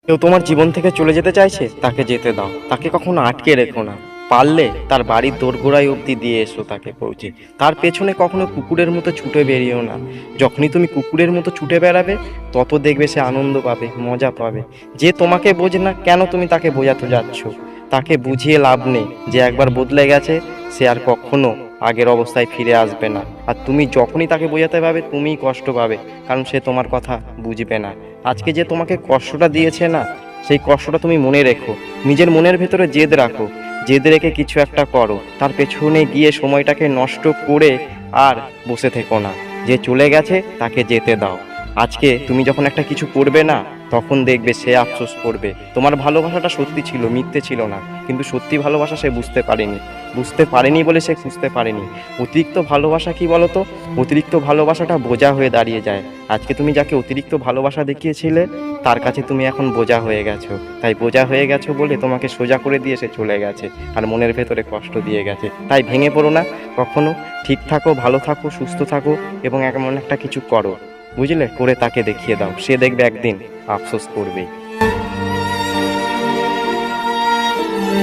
কেউ তোমার জীবন থেকে চলে যেতে চাইছে, তাকে যেতে দাও, তাকে কখনো আটকে রেখো না। পারলে তার বাড়ির দোরগোড়ায় অবধি দিয়ে এসো তাকে পৌঁছে। তার পেছনে কখনো কুকুরের মতো ছুটে বেরিয়েও না। যখনই তুমি কুকুরের মতো ছুটে বেড়াবে, তত দেখবে সে আনন্দ পাবে, মজা পাবে। যে তোমাকে বোঝে না, কেন তুমি তাকে বোঝাতে যাচ্ছ? তাকে বুঝিয়ে লাভ নেই। যে একবার বদলে গেছে, সে আর কখনো আগের অবস্থায় ফিরে আসবে না। আর তুমি যখনই তাকে বোঝাতে পারবে, তুমিই কষ্ট পাবে, কারণ সে তোমার কথা বুঝবে না। আজকে যে তোমাকে কষ্টটা দিয়েছে না, সেই কষ্টটা তুমি মনে রেখো। নিজের মনের ভেতরে জেদ রাখো। জেদ রেখে কিছু একটা করো। তার পেছনে গিয়ে সময়টাকে নষ্ট করে আর বসে থেকো না। যে চলে গেছে তাকে যেতে দাও। আজকে তুমি যখন একটা কিছু করবে না, তখন দেখবে সে আফসোস করবে। তোমার ভালোবাসাটা সত্যি ছিল, মিথ্যে ছিল না। কিন্তু সত্যি ভালোবাসা সে বুঝতে পারেনি বলে সে খুঁজতে পারেনি। অতিরিক্ত ভালোবাসা কি বলতো? অতিরিক্ত ভালোবাসাটা বোঝা হয়ে দাঁড়িয়ে যায়। আজকে তুমি যাকে অতিরিক্ত ভালোবাসা দেখিয়েছিলে, তার কাছে তুমি এখন বোঝা হয়ে গেছো। তাই বোঝা হয়ে গেছো বলে তোমাকে সোজা করে দিয়ে সে চলে গেছে, আর মনের ভেতরে কষ্ট দিয়ে গেছে। তাই ভেঙে পড়ো না কখনো। ঠিক থাকো, ভালো থাকো, সুস্থ থাকো, এবং এমন একটা কিছু করো, বুঝলে, করে তাকে দেখিয়ে দাও। সে দেখবে একদিন আফসোস করবেই।